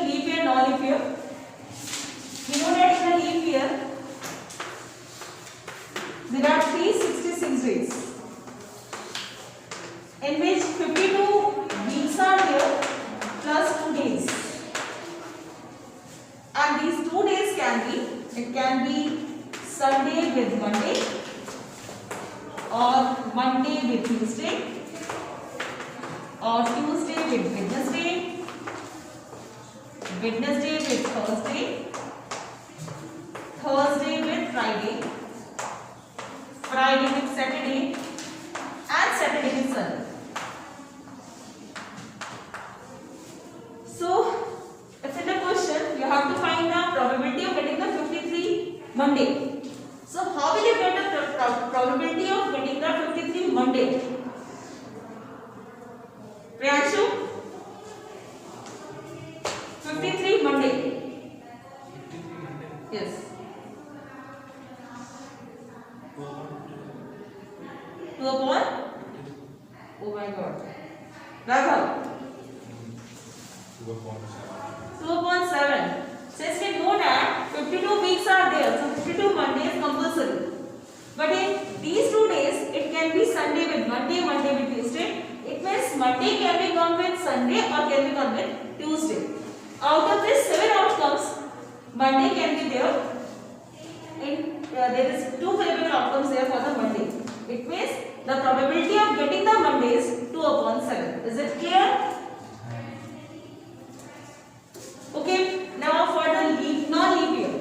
leap year, non-leap year. We know that in a leap year there are 366 days, in which 52 weeks are there plus 2 days. And these 2 days can be Sunday with Monday, or Monday with Tuesday, or Tuesday with Wednesday, Wednesday with Thursday, Thursday with Friday, Friday with Saturday, and Saturday with Sunday. So, if in the question you have to find the probability of getting the 53 Monday. So, how will you get the probability of getting the 53 Monday? Priyanshu? 53 Monday. Yes. 2 upon? Oh my God. Raghav? 2 upon 7. Since we know that 52 weeks are there, so 52 Monday is compulsory. But in these 2 days, it can be Sunday with Monday, Monday with Tuesday. It means Monday can be come with Sunday or can be come with Tuesday. Out of these 7 outcomes, Monday can be there. There is 2 favorable outcomes there for the Monday. It means the probability of getting the Monday is 2 upon 7. Is it clear? Okay. Now for the non-leap year.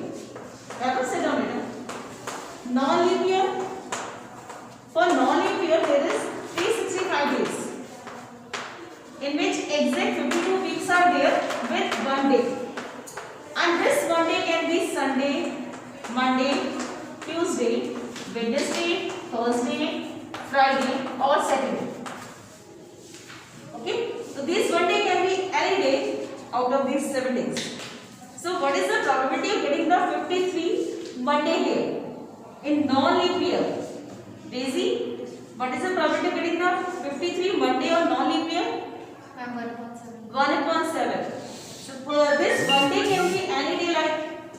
Sit down, madam. Non-leap year. For non-leap year, there is 365 days, in which exact 52 weeks are there with 1 day. And this 1 day can be Sunday, Monday, Tuesday, Wednesday, Thursday, Friday, or Saturday. Okay? So this 1 day can be any day out of these 7 days. So what is the probability of getting the 53 Monday here in non-leap year? Daisy, what is the probability of getting the 53 Monday or non-leap year? 1 upon 7. So this 1 day can be any day, like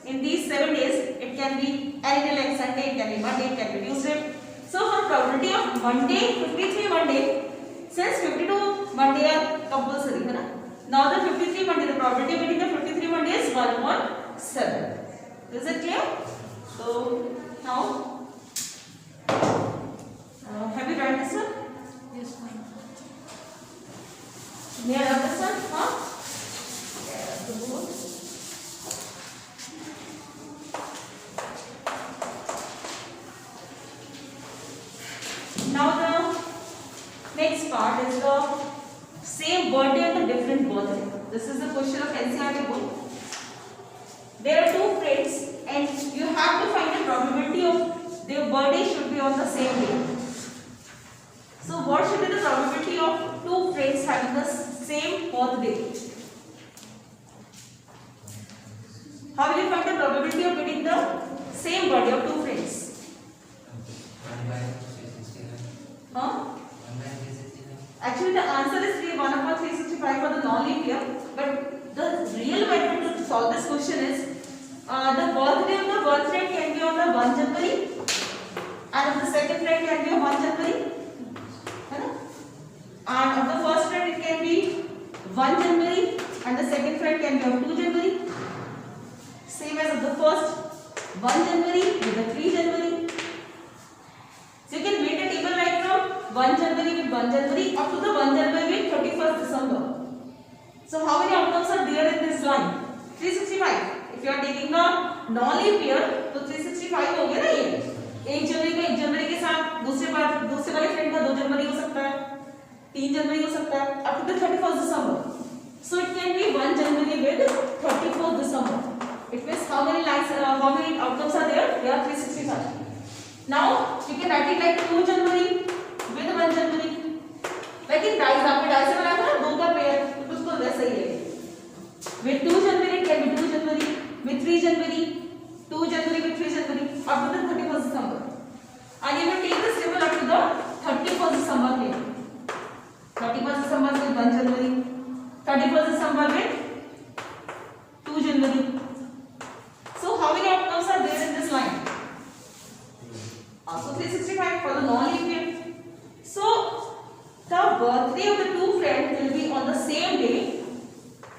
in these 7 days, it can be any day like Sunday, it can be Monday, it can be Tuesday. So for probability of Monday, 53 Monday, since 52 Monday are compulsory, now the 53 Monday, the probability of getting the 53 Monday is 1 upon 7. Is it clear? So now, have you tried this one? Yes, ma'am. May I have this one? Huh? Yes, good. Now the next part is the same birthday and the different birthday. This is the question of NCERT book. There are 2 friends and you have to find the probability of their birthday should be on the same day. So what should be the probability of 2 friends having the same birthday? How will you find the probability of getting the same birthday of 2 friends? 1 by 365. Huh? 1 by 365. Actually the answer is 1 upon 365 for the non-leap year, but the real method to solve this question is the birthday of the birth rate can be on the 1 January and of the second friend can be on 1 January. And of the first friend it can be 1 January and the second friend can be on 2 January. Same as of the first 1 January with the 3 January. So you can make a table right from 1 January with 1 January up to the 1 January with 31st December. So how many outcomes are there in this line? 365. If you are taking a non-leap year, तो 365 हो गया ना ये. 1 जनवरी के साथ दूसरे वाले friend का 2 जनवरी हो सकता है, 3 जनवरी हो सकता है, up to the 31st December. So it can be 1 January with 31st December. It means how many lines, how many outcomes are there? There are 365. Now you can write it like 2 January with 1 January. Like in dice, आपने dice से बनाया था ना 2 का pair, तो उसको वैसा ही है. With 2 January it can be 2 January, with 3 January, 2 January with 3 January, up to the 31st December. And you will take this table up to the 31st December here. 31st December with 1 January, 31st December with birthday of the two friends will be on the same day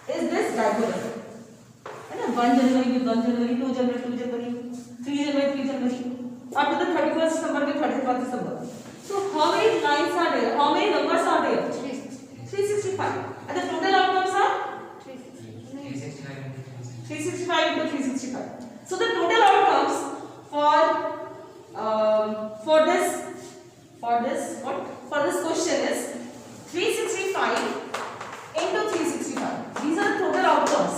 is this diagonal. है ना, 1 जनवरी with 1 January, 2 January 2 January, 3 January 3 January, up to the 31st December with 31st December. So how many lines are there? How many numbers are there? 365. And the total outcomes are 365 into 365 into 365. So the total outcomes for this question is 365 into 365. These are the total outcomes.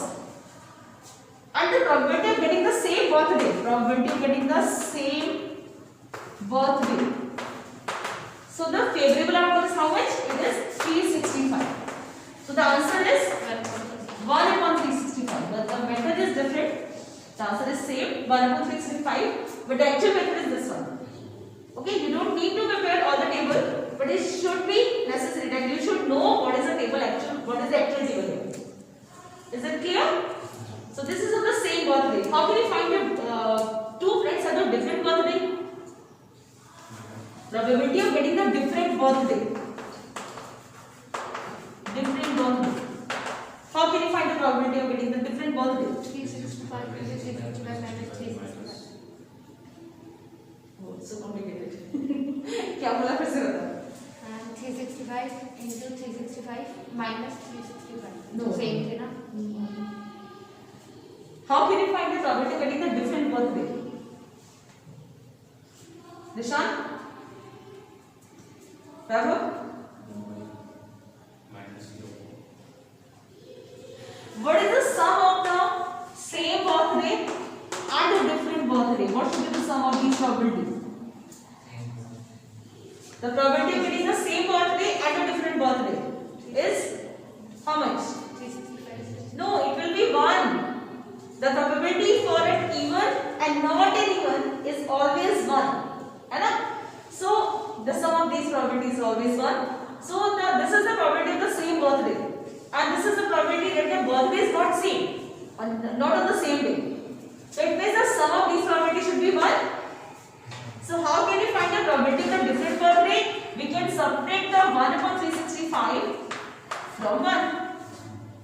And the probability of getting the same birthday. Probability of getting the same birthday. So the favorable outcome is how much? It is 365. So the answer is 1 upon 365. But the method is different. The answer is same, 1 upon 365. But the actual method is this one. Okay, you don't need to prepare all the table, but it should be necessary that you should know what is the table actual, what is the actual table here. Is it clear? So this is of the same birthday. How can you find your two friends have a different birthday? Probability of getting the different birthday. Different birthday. How can you find the probability of getting the different birthday? 365 into 365 minus 365. Oh, it's so complicated. क्या बोला फिर से बता? 365 into 365 minus 365. No. Same thing, na? How can you find the probability of getting the different birthday? Nishan? Raghav? What is the sum of the same birthday and a different birthday? What should be the sum of these probabilities? The probability of getting the same birthday and a different birthday is how much? 365. No, it will be 1. The probability for an even and not an even is always 1. Right? So the sum of these probabilities is always 1. So this is the probability of the same birthday, and this is the probability that the birthday is not same, not on the same day. So it means the sum of these probabilities should be 1. So how can we find the probability of the different birthday? We can subtract the 1 upon 365 from 1.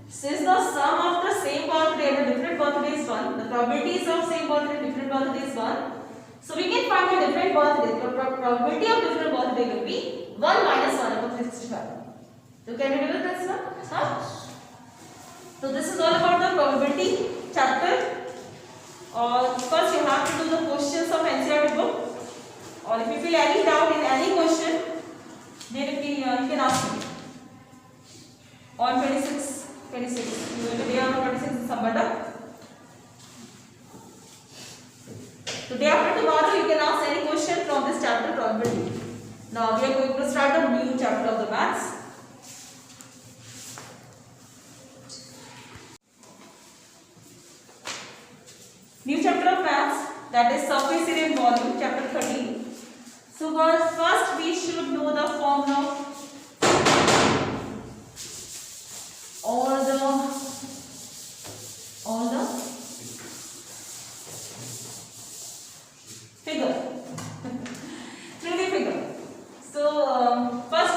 Since the sum of the same birthday and the different birthday is 1, the probabilities of same birthday and different birthday is 1. So we can find the different birthday. The probability of different birthday will be 1 minus 1 upon 365. So can you do this one? Huh? So this is all about the probability chapter. First you have to do the questions of NCERT book. Or if you feel any doubt in any question, then you can ask me. On 26, today on 26 December. So day after tomorrow you can ask any question from this chapter probability. Now we are going to start a new chapter of the maths. New chapter of maths, that is surface area and volume, chapter 13. So first we should know the formula of all the figure. 3D figure. So first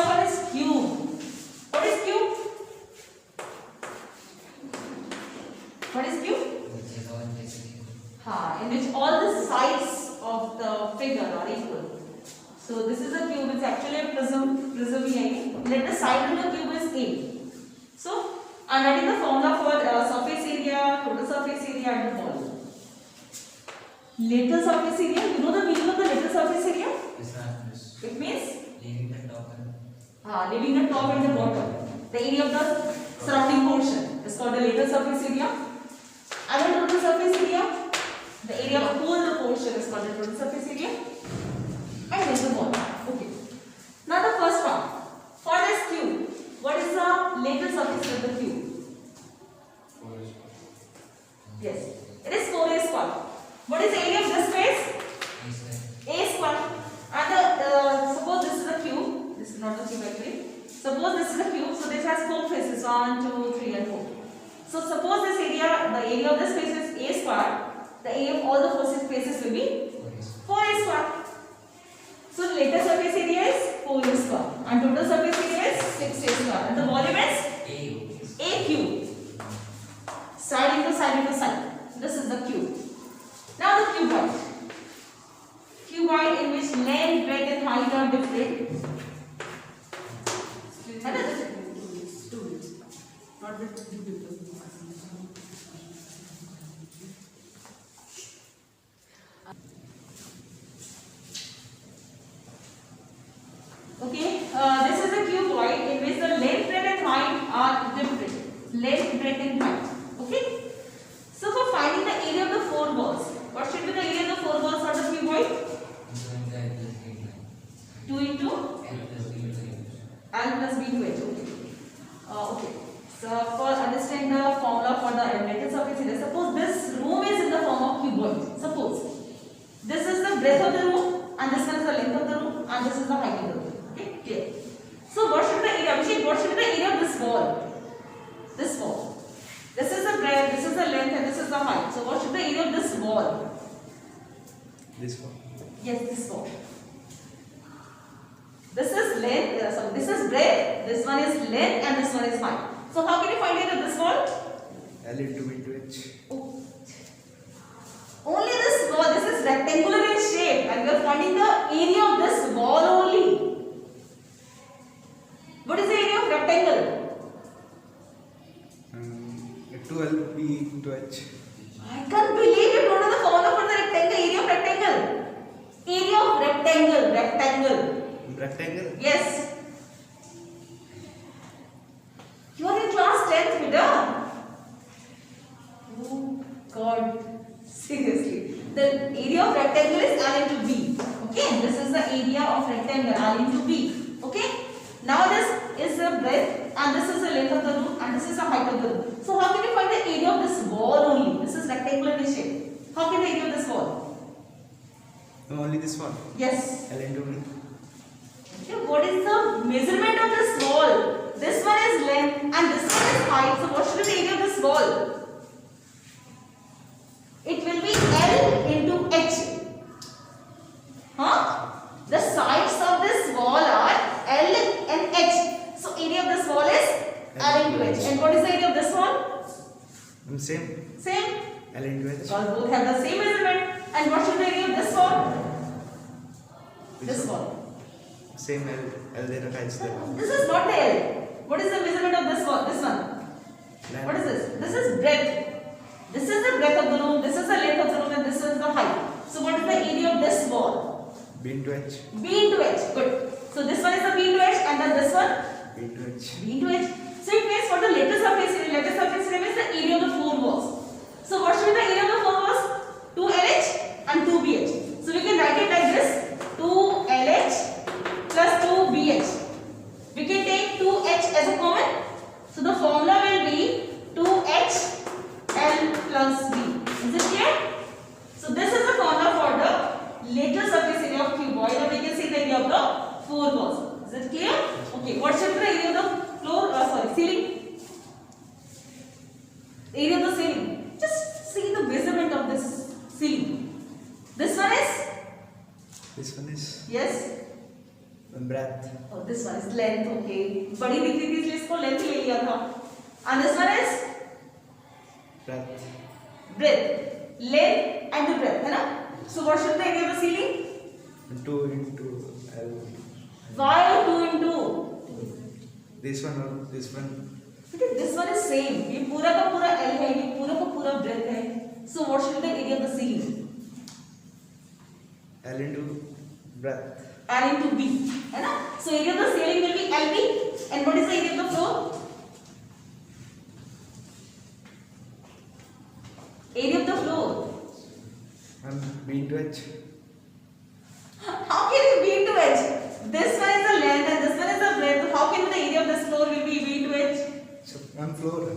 one is cube. What is cube? What is cube? which is all basically In which all the sides of the figure are equal. So this is a cube. It's actually a prism. Prism here. Let the side of the cube is A. So I'm writing the formula for surface area, total surface area, and the volume. Lateral surface area. You know the meaning of the lateral surface area? is not this. It means Leaving the top and leaving the top and the bottom. The area of the surrounding portion is called the lateral surface area. And the total surface area, the area of whole the portion is called the total surface area. And then the volume. Okay. Now the first one. For this cube, what is the lateral surface of the cube? Yes. It is 4a square. What is the area of this space? A square. And suppose this is a cube. This is not a cube actually. Suppose this is a cube. So this has 4 faces. 1, 2, 3 and 4. So suppose this area, the area of this space is a square. The area of all the 4 spaces will be 4a square. So lateral find are different. Another not with two people. Okay, this is a cuboid in which the length, breadth and height are different. Length, breadth and height. Okay. So for finding the area of the four walls, what should be the area of the four walls of the cuboid? 2 into L plus B to H. Okay. Okay. So for understand the formula for the lateral surface area, suppose this room is in the form of cuboid. Suppose this is the breadth of the room and this one is the length of the room and this is the height of the room. Okay, clear. So what should be the area? Abhishek, what should be the area of this wall? This wall. This is the breadth, this is the length and this is the height. So what should be the area of this wall? This one. Yes, this wall. This is length, sorry, this is breadth, this one is length and this one is height. So how can you find area of this wall? L into B to H. Oh. Only this wall, this is rectangular in shape and we are finding the area of this wall only. What is the area of rectangle? 2LB to H. I can't believe you don't know the formula for the rectangle, area of rectangle. Area of rectangle, rectangle. Rectangle? Yes. You are in class 10th, Vida. Oh God, seriously. The area of rectangle is L into B. Okay, this is the area of rectangle L into B. Okay. Now this is the breadth and this is the length of the room and this is the height of the room. So how can you find the area of this wall only? This is rectangular in shape. How can the area of this wall? No, only this one. Yes. L into B. Okay, what is the measurement of this wall? This one is length and this one is height. So what should be the area of this wall? It will be L into H. Huh? The sides of this wall are L and H. So area of this wall is L into H. And what is the area of this wall? Same. Same. L into H. Because both have the same measurement. And what should be the area of this wall? This wall. Same L there, H there. This is not the L. What is the measurement of this wall? This one. What is this? This is breadth. This is the breadth of the room. This is the length of the room, and this is the height. So what is the area of this wall? B into H. B into H. Good. So this one is the B into H, and then this one B into H. B into H. So it means for the lateral surface area. Lateral surface area means the area of the four walls. So what should be the area of the four walls? 2LH and 2BH. So we can write it like this: 2LH plus 2BH. We can take 2H as a common. So the formula will be 2H L plus B. Is it clear? So this is the formula for the lateral surface area of cuboid, or we can say the area of the four walls. Is it clear? Okay. What should be the area of the floor? Ceiling. Area of the ceiling. Just see the measurement of this ceiling. This one is. This one is Yes. breadth. Oh, this one is length. Okay. बड़ी दिख रही थी इसलिए इसको length ले लिया था. And this one is Breadth. breadth. Length and the breadth, है ना? So what should be the area of the ceiling? 2 into L. Why 2 into? This one or this one. Because this one is same. ये पूरा का पूरा L है, ये पूरा का पूरा breadth है. So what should be the area of the ceiling? L into breadth. L into B, है ना? So area of the ceiling will be LB. And what is the area of the floor? Area of the floor. And B into H. How can it be into H? This one is the length and this one is the breadth. How can the area of this floor will be B into H? So one floor.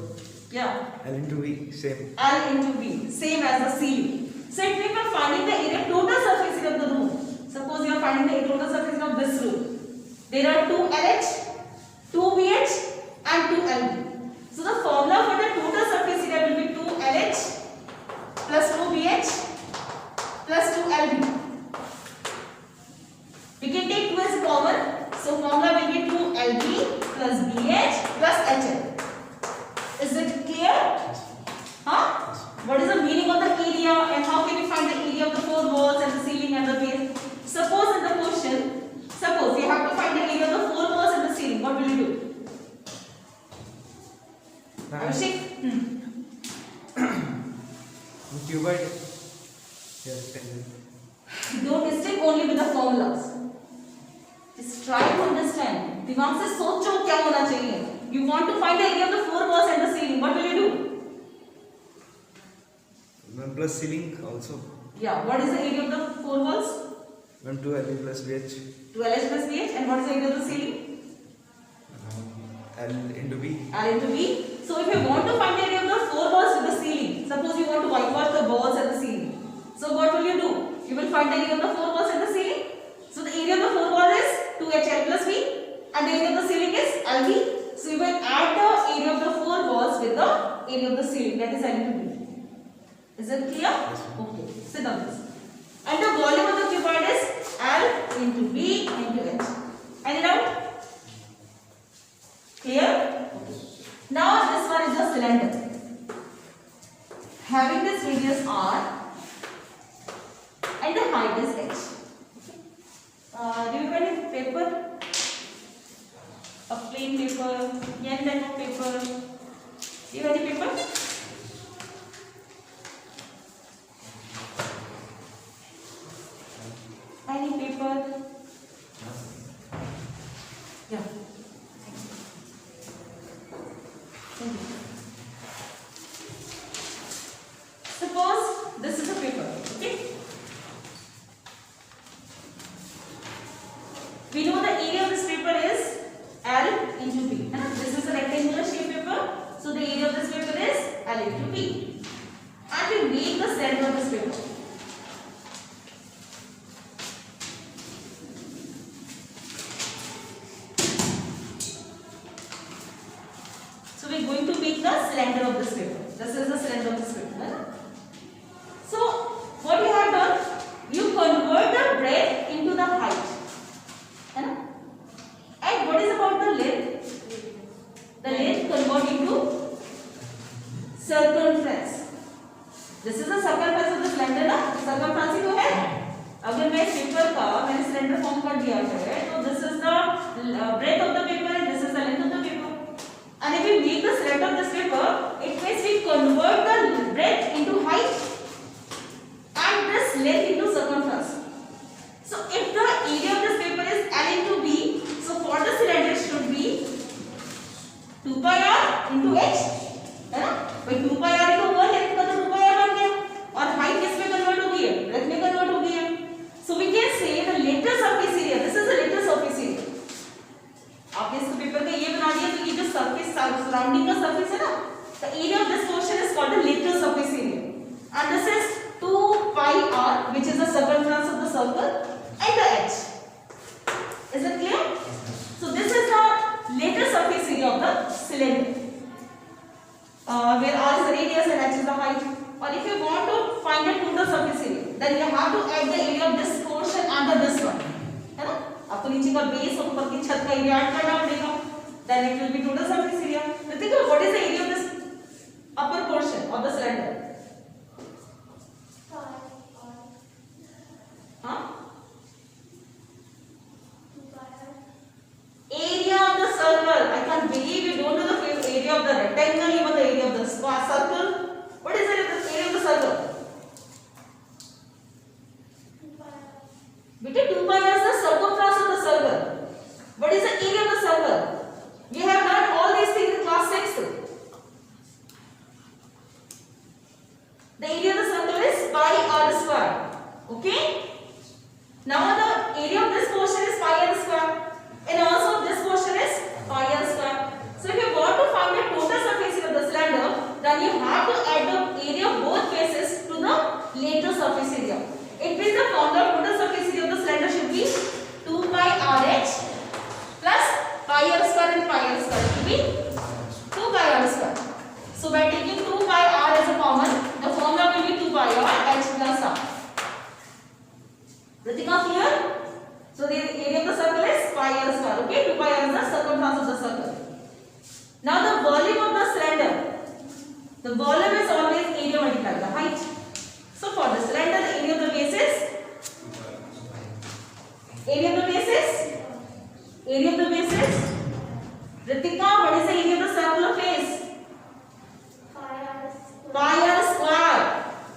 Yeah. L into B. Same. L into B, same as the ceiling. So if we are finding the area, total surface area of the room. Suppose you are finding the total surface area of this room. There are 2 LH, 2 BH and 2 LB. So the formula for the total surface area will be 2 LH plus 2 BH plus 2 LB. We can take 2 as common. So formula will be 2 LB plus BH plus HL. Is it clear? Huh? What is the meaning of the area and how can we find the area of the four walls and the ceiling and the base? Suppose in the question, Try to understand. दिमाग से सोचो क्या होना चाहिए. You want to find the area of the four walls and the ceiling. What will you do? Plus ceiling also. Yeah. What is the area of the four walls? 2LE plus BH. 12h plus bh. And what is the area of the ceiling? L into B. L into b. So if you want to find the area of the four walls with the ceiling, suppose you want to whitewash the walls and the ceiling. So what will you do? You will find the area of the four walls and the ceiling. So the area of the four walls is 2HL plus b, and the area of the ceiling is LB. So you will add the area of the four walls with the area of the ceiling, that is L into b. Is it clear? Yes. Okay. Sit down please. And the volume of the cuboid is L into b into h. Any doubt? Clear? Now this one is the cylinder. Having this radius r and the height is h. Do you have any paper? A plain paper, any type of paper? Do you have any paper? Any paper? Yeah. Suppose this is a paper, okay? We know the area of this paper is L into B. This is a rectangular shape paper, so the area of this paper is L into B. And we make the center of this paper. So we are going to make the cylinder of this paper. This is the cylinder of this paper. So what you have done, you convert the breadth into the height. And what is about the length? The length convert into circumference. This is the circumference of the cylinder ना? Circumference ही तो है. अगर मैं paper का मैंने cylinder form कर दिया है, तो this is the breadth of the paper and this is the length of the paper. And if we make the cylinder of this paper, it means we convert the breadth into height and this length into circumference. So if the area of this paper is L into B, so for the cylinder it should be 2 pi r into h, है ना? भाई 2 pi r into 1 length का तो 2 pi r बन गया और height किसमें convert हो गई है? breadth में कन्वर्ट हो गई है. So we can say the lateral surface area. This is the lateral surface area. आपने इस पेपर का ये बना दिया तो ये जो surface surrounding का surface है ना, the area of this portion is called the lateral surface area, and this is 2 pi r, which is the circumference of the circle, and the h. Is it clear? So this is the lateral surface area of the cylinder, where r is the radius and h is the height. Or if you want to find the total surface area, then you have to add the area of this portion under this one, है ना? आपको नीचे का base और ऊपर की छत का एरिया ऐड करना पड़ेगा, then it will be total surface area. So think of what is the area of this upper portion of the cylinder? Huh? Area of the circle. I can't believe you don't know the area of the rectangle, even the area of the circle. What is the area of the circle? Between 2 pi is the circumference of the circle. What is the area of the circle? We have learned all these things in class 6. The area of the circle is pi r square. Okay? Now the area of this portion is pi r square, and also this portion is pi r square. So if you want to find the total surface area of the cylinder, then you have to add the area of both faces to the lateral surface area. It means the formula of total surface area of the cylinder should be 2 pi rh plus pi r square and pi r square. It will be 2 pi r square. So by taking 2 pi r as a common, the formula will be 2 pi r h plus r. Ritika, clear? So the area of the circle is pi r square. Okay, 2 pi r is the circumference of the circle. Now the volume of the cylinder. The volume is always area multiplied by height. So for the cylinder, the area of the base is Ritika, what is the area of the circular face? Pi r square.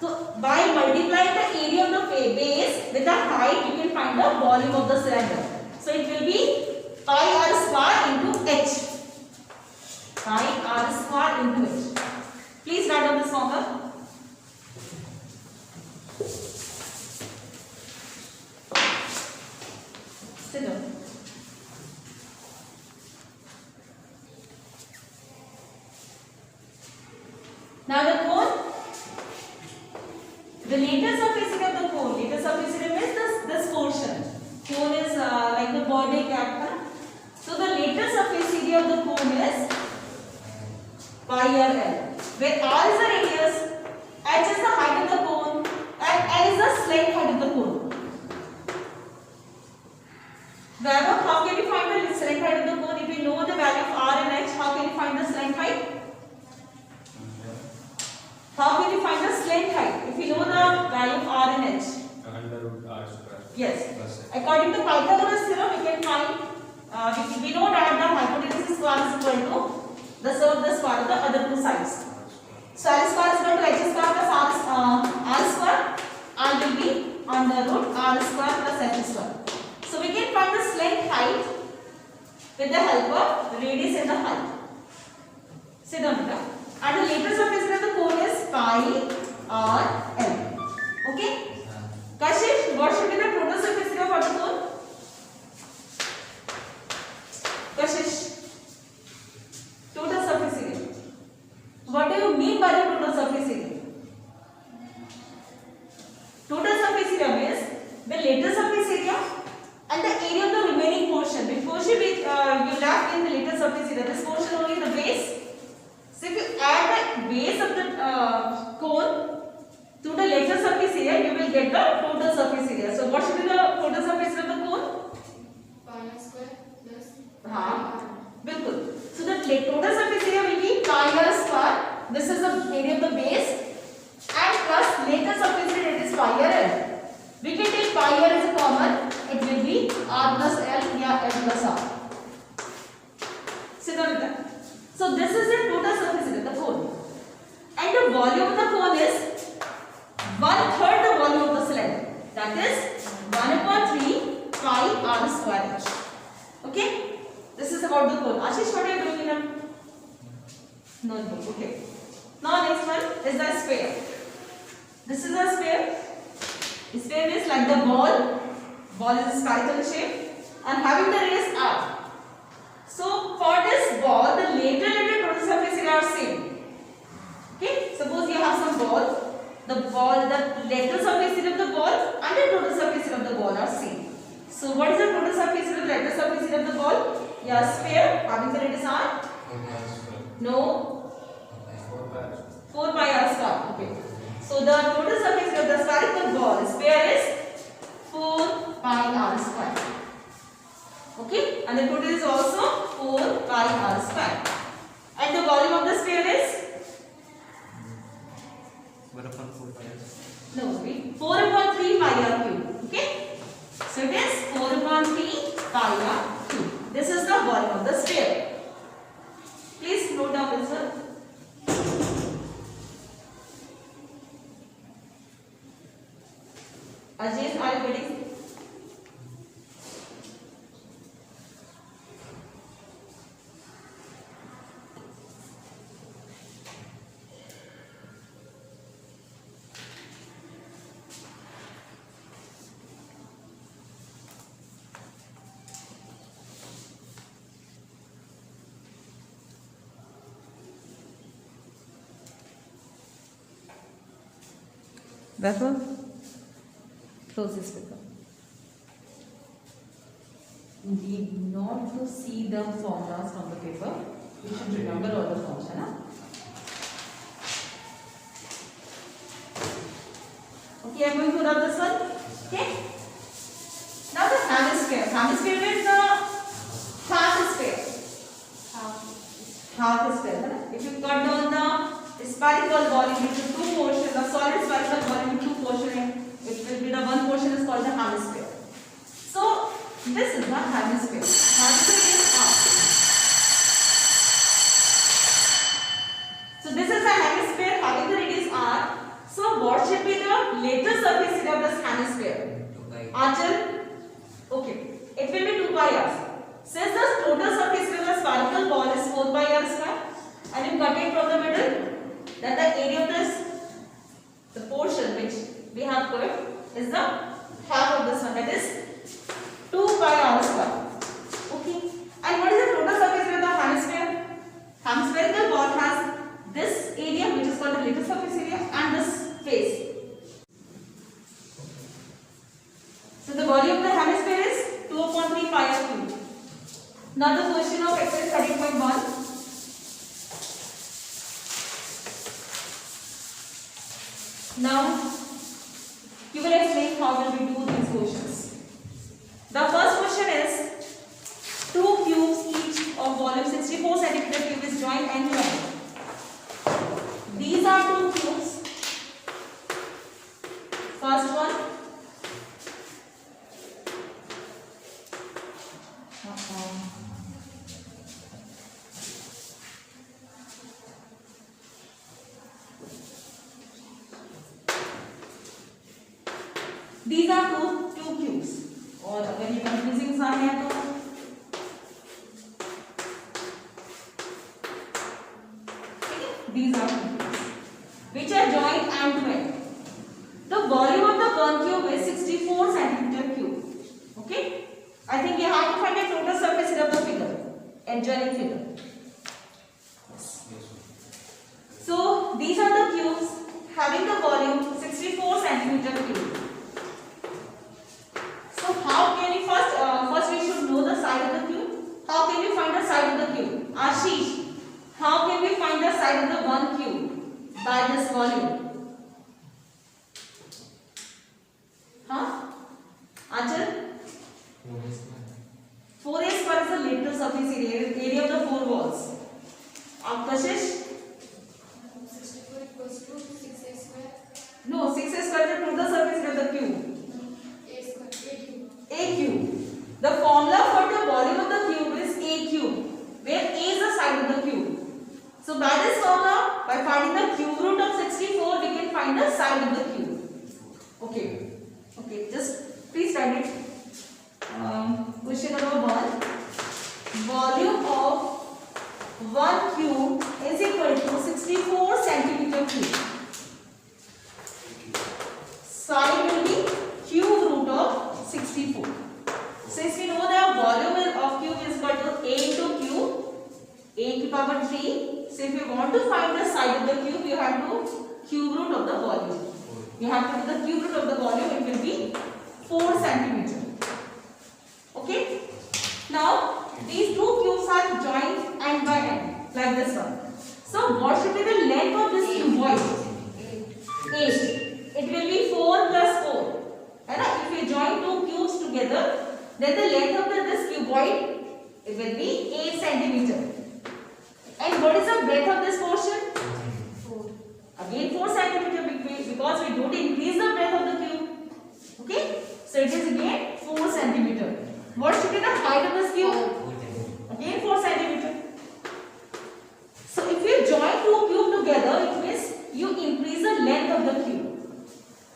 So by multiplying the area of the base with the height, you can find the volume of the cylinder. So it will be pi r square into h. Pi r square into h. Please write down this formula. Sit down. Now the cone, the later surface area of the cone, later surface area means this portion. Cone is like the body cap. Huh? So the later surface area of the cone is pi r L, where r is the radius, h is the height of the cone, and L is the slant height of the cone. Therefore, how can you find the slant height of the cone? If you know the value of r and h, how can you find the slant height? How can you find the slant height if you know the value of r and h? Under root r square. Yes. Plus h. According to Pythagoras theorem, we can find we know that the hypotenuse square is equal to the sum of the square of the other two sides. So L square is equal to h square plus r square, and will be under root r square plus h square. So we can find the slant height with the help of radius and the height. Sit down here. And the later surface area of the cone is pi r L. Okay? Kashish, what should be the total surface area for the cone? Kashish, total surface area. What do you mean by the total surface area? Total surface area means the later surface area and the area of the remaining portion. The portion which you left in the later surface area, this portion only the base. So if you add the base of the cone to the later surface area, you will get the total surface area. So what should be the total surface area of the cone? pi r square plus हाँ, बिल्कुल. So the total surface area will be pi r square. This is the area of the base, and plus later surface area, it is pi r L. We can take pi r as a common. It will be r plus L या L plus r. Sit down with that. So this is the total surface area of the cone, and the volume of the cone is 1/3 the volume of the cylinder. That is 1/3 pi r square h. Okay, this is about the cone. Ashish, what are you doing in a notebook? Okay. Now next one is the sphere. This is a sphere. Sphere is like the ball. Ball is spherical shape and having the radius r. So for this ball, the lateral and the total surface area are same. Okay. Suppose you have some ball. The lateral surface area of the ball and the total surface area of the ball are same. So what is the total surface area, the lateral surface area of the ball? Yeah, sphere having the radius r. 4 pi r square. No. 4 pi r square. 4 pi r square. Okay. So the total surface area of the spherical ball sphere is 4 pi r square. Okay. And the total is also 4 pi r square. And the volume of the sphere is 1 upon 4 pi r. no, wait, 4/3 pi r cube. Okay. So it is 4/3 pi r cube. This is the volume of the sphere. Please note down this one. Ajay, are you ready? Therefore, close this paper. Need not to see the formulas from the paper. You should remember all the forms, है ना? Okay, I'm going to rub this one. Okay. Now the hemisphere. Hemisphere means the half sphere. Half sphere, है ना? If you cut down the spherical volume into two portions, the solid spherical volume into two portions, it will be the one portion is called the hemisphere. So this is the hemisphere. Hemisphere is half. So this is the hemisphere having the radius r. So what should be the later surface area of this hemisphere? 2 pi. Achal, okay, it will be 2 pi r. Since the total surface area of the spherical ball is 4 pi r square, and you cut it from the middle, then the area of this, the portion which we have cut, is the half of this one, that is 2 pi r square. Okay. And what is the total surface area of the hemisphere? Hemispherical ball has this area which is called the little surface area and this face. So the volume of the hemisphere is 2 upon 3 pi r cube. Now the question of exercise 13.1. Now you will explain how will we do these questions. The first question is two cubes each of volume 64 cm cube is joined end to end. These are two cubes. First one. These are two cubes. और अगर ये confusing सा है तो these are two cubes which are joined end to end. The volume of the one cube is 64 centimeter cube. Okay? I think you have to find the total surface area of the figure, adjoining figure. So these are the cubes having the volume 64 centimeter cube. So how can we first we should know the side of the cube. How can we find the side of the cube? Ashish, how can we find the side of the one cube by this volume? Huh? Achal? 4a square is the lateral surface area of the four walls. Kashish? 64 equals to 6a square. No, 6a square is the total surface area of the cube. A square. A cube. A cube. The formula for the volume of the cube is A cube, where A is the side of the cube. So by this formula, by finding the cube root of 64, we can find the side of the cube. Okay. Okay, just please write it. Question number 1. Volume of one cube is equal to 64 centimeter cube. Side will be cube root of 64. Since we know the volume of cube is equal to a into cube, a to power 3. So if you want to find the side of the cube, you have to cube root of the volume. You have to do the cube root of the volume. It will be 4 centimeter. Okay. Now these two cubes are joined end by end like this one. So what should be the length of this cuboid? 8. It will be 4 plus 4. And if you join two cubes together, then the length of this cuboid, it will be 8 centimeter. And what is the breadth of this portion? 4. Again 4 centimeter because we don't increase the breadth of the cube. Okay? So it is again 4 centimeter. What should be the height of this cube? Again 4 centimeter. So if you join two cubes together, it means you increase the length of the cube.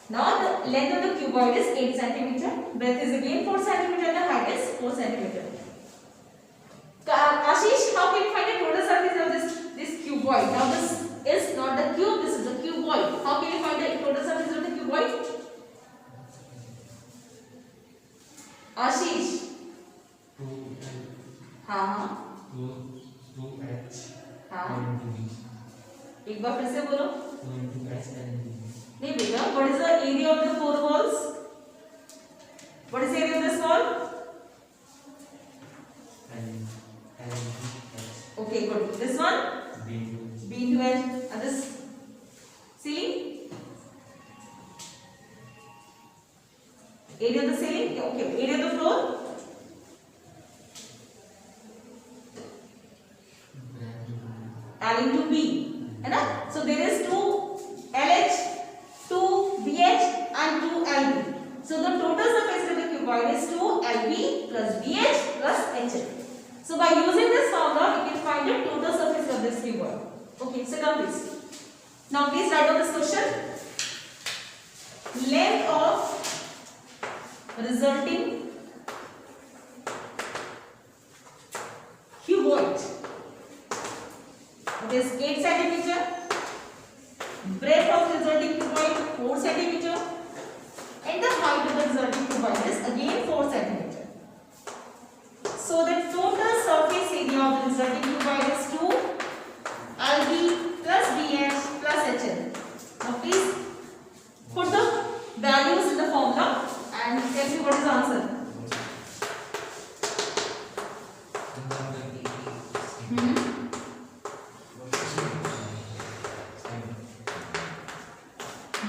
Now the length of the cuboid is 8 centimeter. Breadth is again 4 centimeter. The height is 4 centimeter. Ashish, how can you find the total surface of this cuboid? Now this is not the cube, this is the cuboid. How can you find the total surface of the cuboid? Ashish. 2H. हाँ 2H. हाँ एक बार फिर से बोलो 2H नहीं बेटा what is the area of the four walls? What is the area of this wall? Okay, good. This one? B into H. And this ceiling? Area of the ceiling? Okay. Area of the floor? L into B. Right? So there is 2 LH, 2 BH and 2 LB. So the total surface of the cuboid is 2 LB plus BH plus HH. So by using this formula, we can find the total surface of this cuboid. Okay, sit down please. Now please write down this question. Length of resulting cuboid. It is 8 centimeter. Breadth of the resulting cuboid 4 centimeter. And the height of the resulting cuboid is again 4 centimeter. So the total surface area of the resulting cuboid is 2 LB plus BH plus HL. Now please put the values in the formula and tell me what is the answer.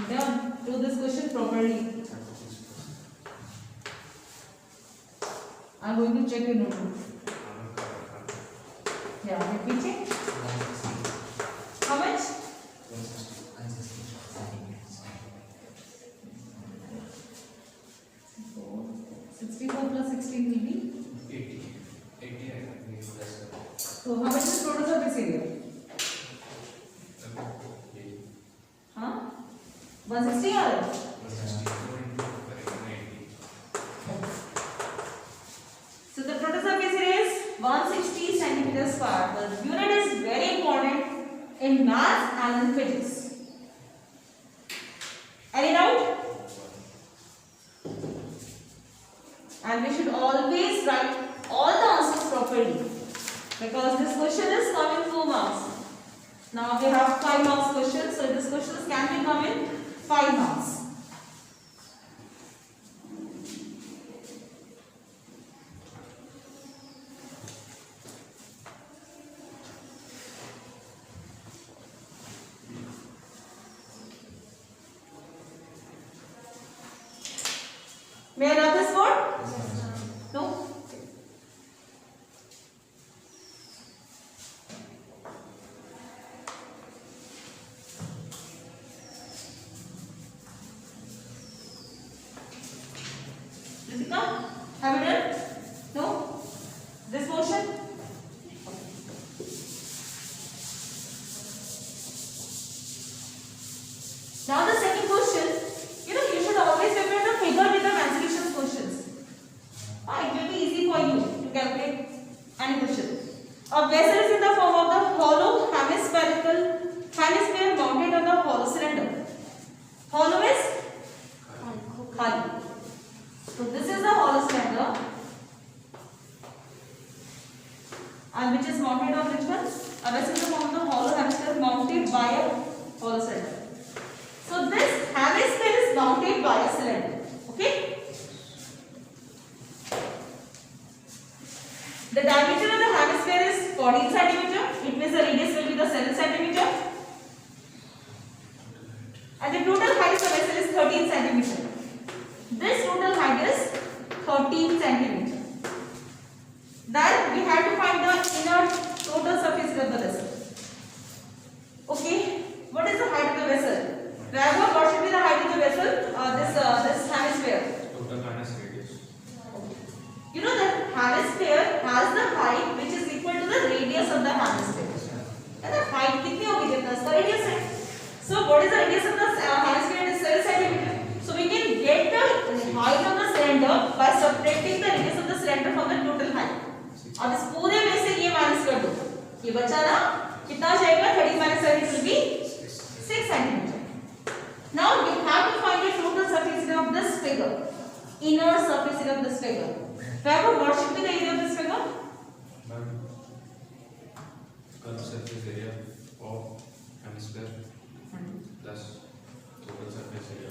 Now do this question properly. I am going to check your notebook. Yeah, let me check. How much? 64 plus 16 will be. 80. 80 I think plus. So how much is total surface area? Huh? 160 or? 160. So the total surface area is 160 centimeters square. The unit is very important in math and in physics. Any doubt? And we should always write all the answers properly because this question is coming 4 marks. Now we have 5 marks question, so this questions can be coming 5 marks. May I rub this board? No? Ritika, have you done? No? This portion? Now the second question, you should always refer the figure with the cancellation questions. It will be easy for you to calculate any question. A vessel is in the form of the hollow hemisphere mounted on the hollow cylinder. Hollow is khali. So this is the hollow cylinder, and which is mounted on which one? A vessel is in the form of the hollow hemisphere mounted by a hollow cylinder. So this hemisphere is mounted by a cylinder. Okay? The diameter of the hemisphere is 14 centimeter. It means the radius will be the 7 centimeter. And the total height of the vessel is 13 centimeter. This total height is 13 centimeter. Then we have to find the inner total surface area of the vessel. Okay, what is the height of the vessel? Therefore, what should be the height of the vessel? This hemisphere. Total minus radius. You know that hemisphere has the height which is equal to the radius of the hemisphere. And the height कितनी होगी? 10 का radius है. So what is the radius of the hemisphere? It is 7 centimeter. So we can get the height of the cylinder by subtracting the radius of the cylinder from the total height. अब इस पूरे में से ये minus कर दो. ये बचा ना? कितना जाएगा? 30 minus 7 will be 6 centimeter. Now we have to find the total surface area of this figure. Inner surface area of this figure. Therefore, what should be the area of this figure? Curved surface area of hemisphere plus total surface area.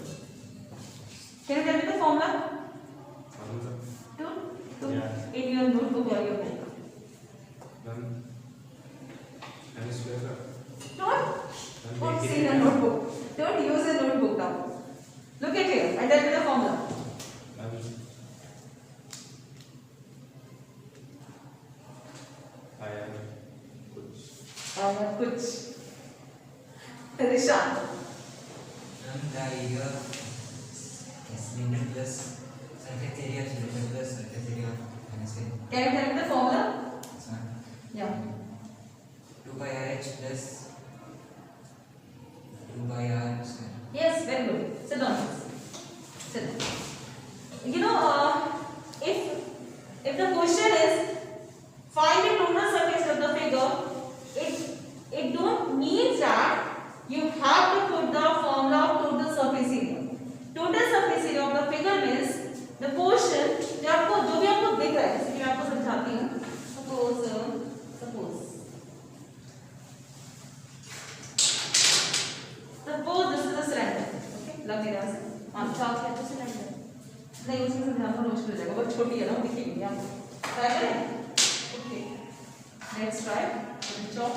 Can you tell me the formula? Formula. To in your notebook or your book. Then hemisphere. Don't see the notebook. Don't use a notebook now. Look at here and tell me the formula. कुछ Rishan The area cylinder plus surface area of cylinder plus surface area of hemisphere. Can you tell me the formula? This one. Yeah. 2 by RH plus 2 by R square. Yes, very good. Sit down. Sit down. You know, if the question is find the total surface छोटी है ना, दिखेगी आप try करें. Okay, let's try chalk.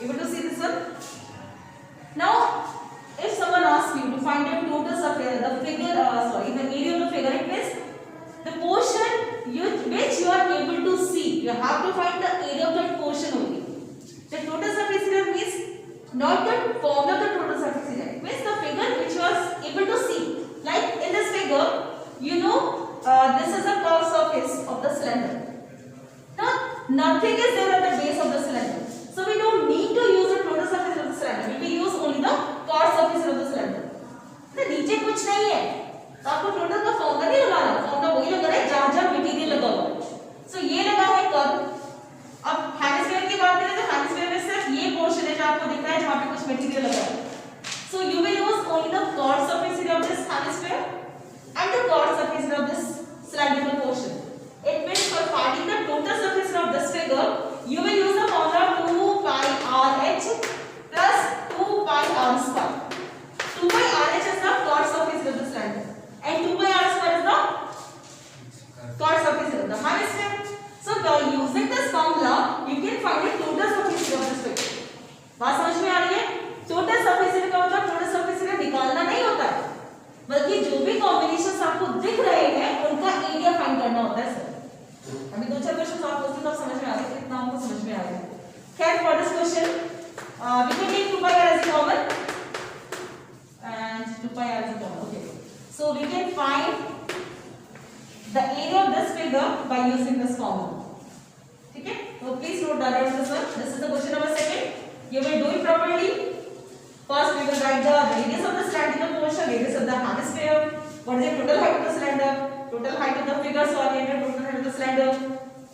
Able to see this one? Now, if someone asks you to find the total surface, the figure, the area of the figure, it means the portion which you are able to see. You have to find the area of that portion only. The total surface area means not the formula of the total surface area. It means the figure which you are able to see. Like in this figure, you know, this is the curved surface of the cylinder. Now, nothing is there at the base of the cylinder. So we don't need to use the total surface of the cylinder. We will use only the curved surface of the cylinder. तो नीचे कुछ नहीं है, तो आपको total का formula नहीं लगाना. फॉर्मूला वही लगा है जहाँ जहाँ मटेरियल लगा हुआ है. सो ये लगा है कर्व. अब हेमिस्फीयर की बात करें तो हेमिस्फीयर में सिर्फ ये पोर्शन है जो आपको दिख रहा है जहाँ पे कुछ मटेरियल लगा है. So you will use only the curve surface area of this hemisphere and the curved surface area of this cylindrical portion. It means for finding the total surface area of this figure, you will use the formula 2 pi RH plus 2 pi r square. 2 pi RH is the curved surface area of the cylinder and 2 pi r square is the curved surface area of the hemisphere. So by using this formula, you can find the total surface area of this figure. बात समझ में आ रही है? Total surface area का मतलब total surface area निकालना नहीं होता है, बल्कि जो भी कॉम्बिनेशंस आपको दिख रहे हैं उनका एरिया फाइंड करना होता है. सर अभी दो चार क्वेश्चन आप पूछते तो समझ में आ गए, इतना आपको समझ में आ गया. खैर for this question we can take 2 pi r as a common and 2 pi r as a common. Okay, so we can find the area of this figure by using this formula. ठीक है, so please note down this one. This is the question number 2. You will do it properly. First, we will write the radius of the cylindrical portion, radius of the hemisphere. What is the total height of the cylinder? Total height of the figure oriented, total height of the cylinder.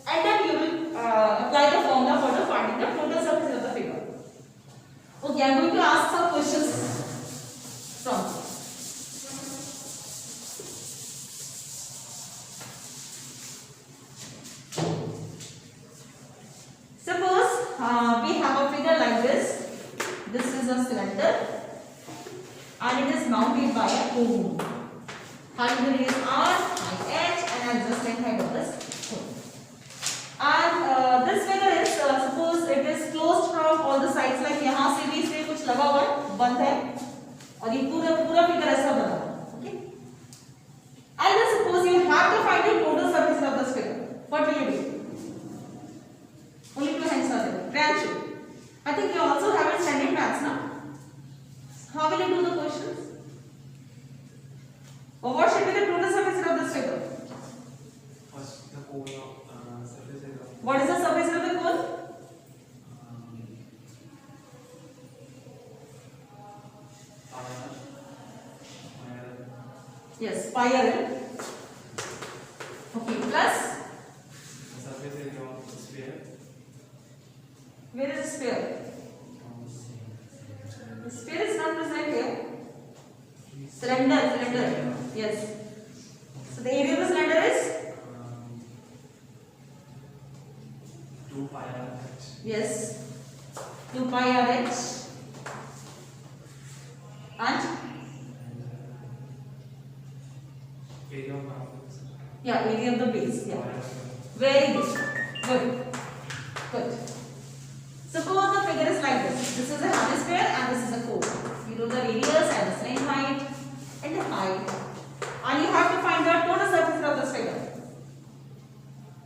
And then you will apply the formula for the finding the total surface of the figure. Okay, I am going to ask some questions from. Suppose we have a figure like this. This is a cylinder and it is mounted by a cone. Height is R, height H and adjustment height of this cone. And this figure is suppose it is closed from all the sides, like यहाँ से भी इसमें कुछ लगा हुआ है, बंद है और ये पूरा figure ऐसा बना है. Okay. And then suppose you have to find the total surface of this figure. What will you do? Only 2 hands are there. Try and show. I think you also have it standard maths now. How will you do the questions? Or what should be the total surface area of this figure? First, the cone of surface area. What is the surface area of the cone? Yes, pi r l. Okay, plus The surface area of the sphere. where is the sphere? The sphere is not present here. Cylinder. Yes. So the area of the cylinder is 2 pi r h. yes 2 pi r h and Area of the yeah area of the base. Yeah. pi r. Very good. Good. Suppose the figure is like this. This is a hemisphere and this is a cone. You know the radius and the same height and the height. And you have to find the total surface area of this figure.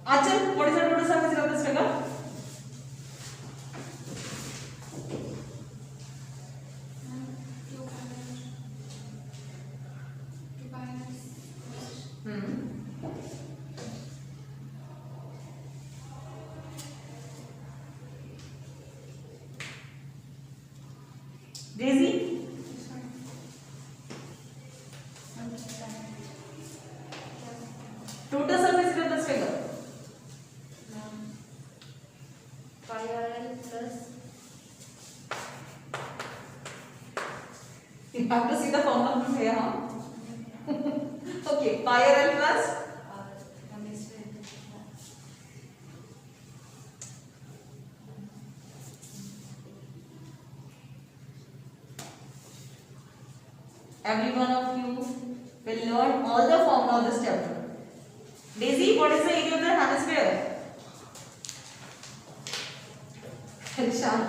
Achal, what is the total surface area of this figure? Daisy? Total surface area of this figure. Pi r l plus You have to see the formula from here, huh? Okay, pi r l plus hemisphere. every one of you will learn all the formula all this chapter. Daisy, what is the area of the hemisphere? Rishan.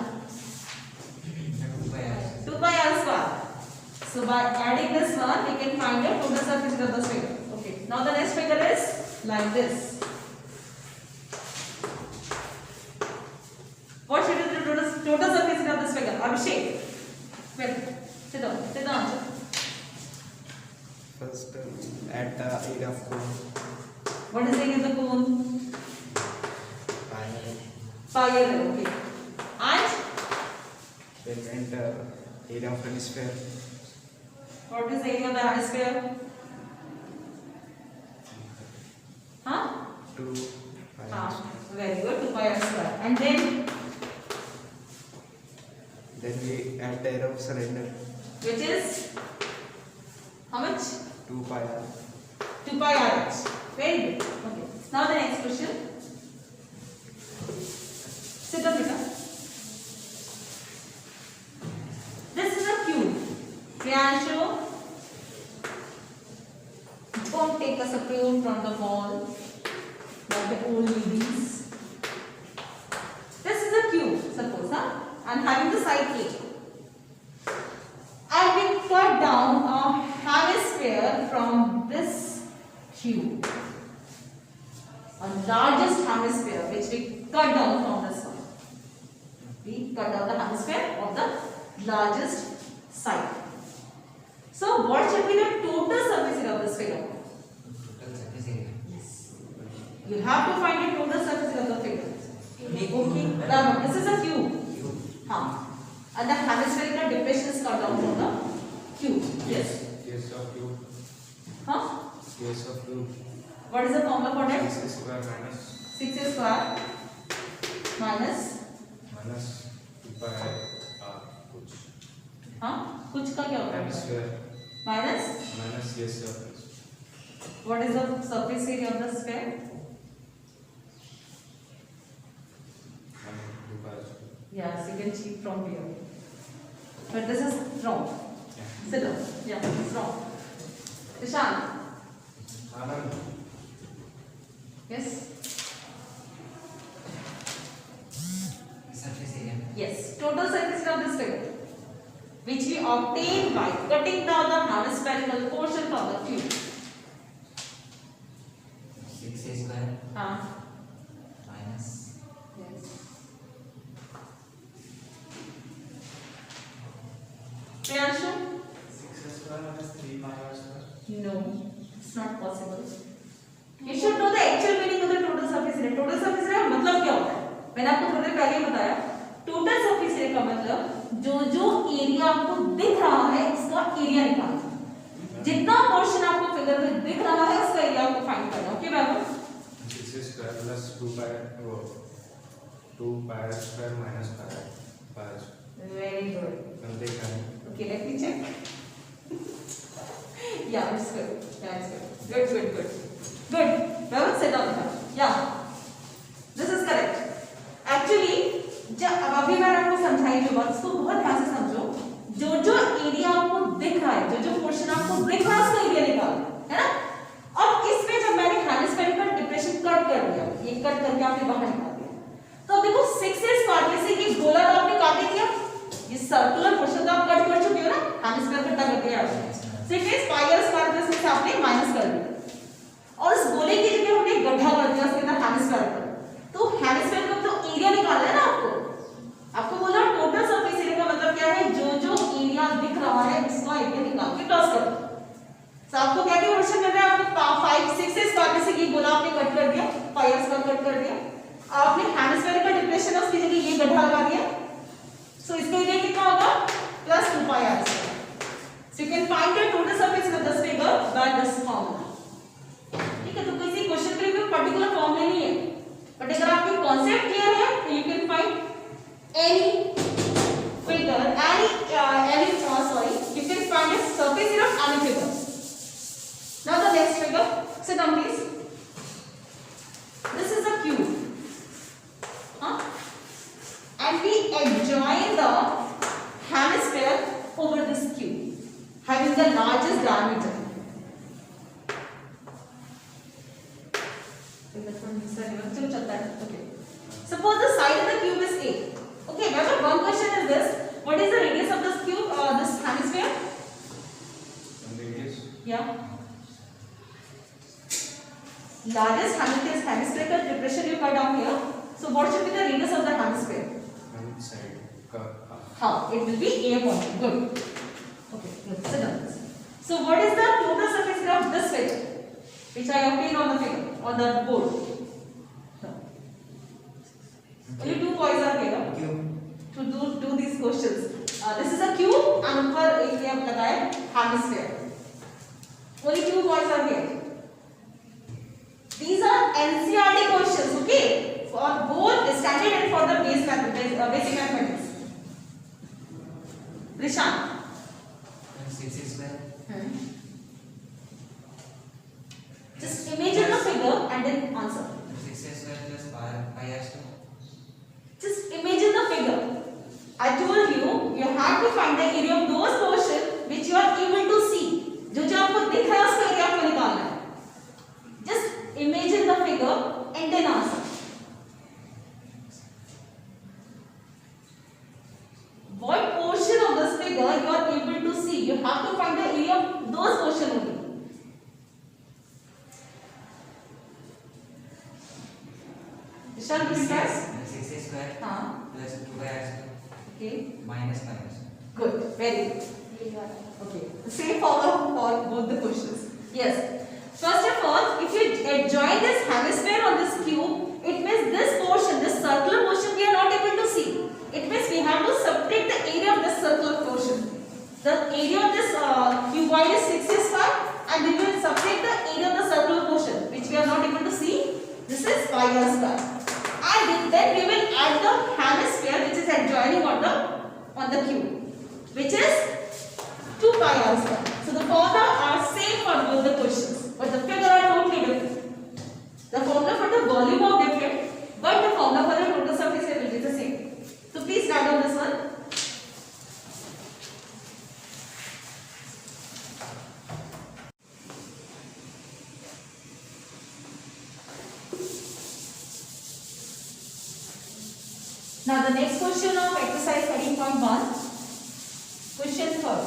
2 pi r square. So by adding this one, we can find the total surface area of the sphere. Okay. Now the next figure is like this. What should be the total surface area of this figure? Abhishek. Wait. Sit down. Sit down. First, add the area of cone. What is the area of the cone? Pi r. Okay. And Then enter area of hemisphere. what is the area of the hemisphere? Huh? 2 pi r square. Very good. 2 pi r square. And then Then we add the area of cylinder. which is how much? 2 pi r. 2 pi RH. Very good. Okay. Now the next question. Sit down, Rita. This is a cube. Priyanshu, don't take us a cube from the wall like the old ladies. This is a cube, suppose, huh? And having the side A. And we cut down a hemisphere from this cube. A largest hemisphere which we cut down from this one. We cut down the hemisphere of the largest side. So what should be the total surface area of this figure? Total surface area. You have to find the total surface area of the figure. Okay. Now this is a cube. And the hemispherical depression is cut down from the cube. Yes. Case of cube. Huh? Case of cube. What is the formula for that? 6 square minus 6 square minus 2 pi r कुछ हाँ कुछ का क्या होता है hemisphere minus minus case surface. what is the surface area of the sphere? 2 pi r square. Yes, you can cheat from here, but this is wrong. Yeah. Sit down. Yeah, it's wrong. Ishan. Anand. Yes. Surface area. Yes. Total surface area of this figure, which we obtain by cutting down the hemispherical portion from the cube. 6a square minus Yes. Priyanshu? 6 square minus 3 pi r square. No, it's not possible. You should know the actual meaning of the total surface area. Total surface area मतलब क्या होता है? मैंने आपको थोड़ी देर पहले ही बताया. Total surface area का मतलब जो एरिया आपको दिख रहा है उसका एरिया निकालना. जितना पोर्शन आपको फिगर में दिख रहा है उसका एरिया आपको फाइंड करना. Okay Babu? 6 square plus 2 pi r square minus pi r square. Very good. Something like Okay, let me check. Yeah, it's good. Yeah, it's good. Good. Well, sit down. Yeah, this is correct. Actually, जब अभी मैंने आपको समझाई जो बात उसको बहुत ध्यान से समझो. जो एरिया आपको दिख रहा है, जो पोर्शन आपको दिख रहा है उसका एरिया निकालना है ना. अब इसमें जब मैंने हेमिस्फेरिकल डिप्रेशन कट कर दिया, ये कट करके आपने बाहर निकाल दिया, तो देखो 6s काटने से ये गोला तो आपने काट ही दिया. ये सर्कुलर पोर्शन तो आप कट कर चुके हो ना, हेमिस्फीयर कट कर दिया आपने. 6s pi r square plus से आपने माइनस कर दिया और इस गोले की जगह हमने गड्ढा कर दिया उसके अंदर हेमिस्फीयर का. तो हेमिस्फीयर का तो एरिया निकालना है ना आपको बोला टोटल सरफेस एरिया का मतलब क्या है? जो एरिया दिख रहा है उसका एरिया निकाल के टॉस कर दो. तो आपको क्या क्वेश्चन कर रहा है? आपको 5 6s काटने से ये गोला आपने कट कर दिया, pi r स्क्वायर कट कर दिया, आपने हेमिस्फीयर का डिप्रेशन उसकी जगह ये गड्ढा लगा दिया. So इसका एरिया कितना होगा? plus 2 pi r square. So you can find the total surface of this figure by this formula. ठीक है, तो किसी क्वेश्चन के लिए कोई पर्टिकुलर फॉर्मूला नहीं है, बट अगर आपको कॉन्सेप्ट क्लियर है तो you can find any figure, you can find a surface area of any figure. Now the next figure, sit down please. This is a cube. And we adjoin the hemisphere over this cube having the largest diameter. चलो चलता है. Okay. Suppose the side of the cube is A. Okay, remember one question is this. What is the radius of this cube, this hemisphere? Radius. Yeah. Largest hemispherical depression you cut down here. So what should be the radius of the hemisphere? One side. How? It will be A point. Good. Okay, let's sit down. So what is the total surface area of this figure, which I obtained on the figure, on the board? No. Only two boys are here to do these questions. This is a cube and ऊपर एक ये हम लगाए hemisphere. Only two boys are here. These are NCERT questions, okay, for both standard and for the basic mathematics. Prishant. And 6 square. Just imagine the figure and then answer. 6 square plus pi r square. Just imagine the figure. I told you, you have to find the area of those portions which you are able to see. जो आपको दिख रहा है उसका area आपको निकालना है. Just imagine the figure and then answer. What portion of this figure you are able to see? You have to find the area of those portions only. Shall we try? 6 square plus 2 pi r square Okay. minus pi r square. Good. Very good. Okay. Same for both the questions. Yes. First of all, if you adjoin this hemisphere on this cube, it means this portion, this circular portion, we are not able to see. It means we have to subtract the area of this circular portion. The area of this cuboid is 6 square, and we will subtract the area of the circular portion, which we are not able to see. This is pi r square. And then we will add the hemisphere, which is adjoining on the cube, which is 2 pi r square. So the formula are same for both the questions, but the figure are totally different. The formula for the volume of different, but the formula for the total surface area will be the same. So please write down this one. Now the next question of exercise 13.1. Question 3rd.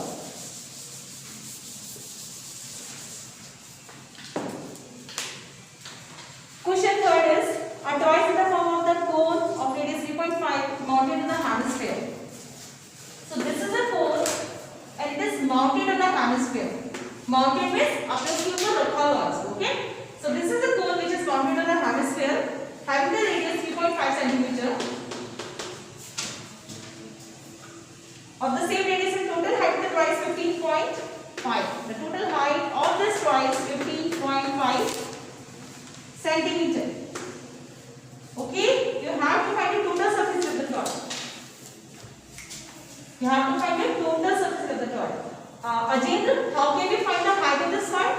Question 3rd is a toy in the form of the cone of radius 3.5 mounted in the hemisphere. So this is a cone and it is mounted on the hemisphere. Mounted means आपने उसके ऊपर रखा हुआ है, okay? So this is a cone which is mounted on the hemisphere, having the radius 3.5 centimeter. Of the same radius in total height of the toy is 15.5. The total height of this toy is 15.5 centimeter. Okay, you have to find the total surface of the toy. You have to find the total surface of the toy. Ajendra, how can we find the height of this toy?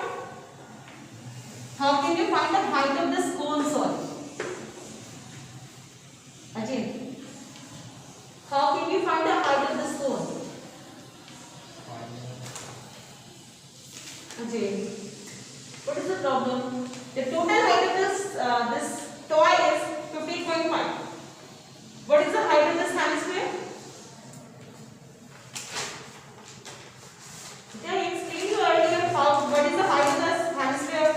How can we find the height of this cone, sorry? Ajendra. How can we find the height of this cone? Ajay, what is the problem? The total height of this toy is 15.5. What is the height of this hemisphere? Did I explain you earlier what is the height of this hemisphere?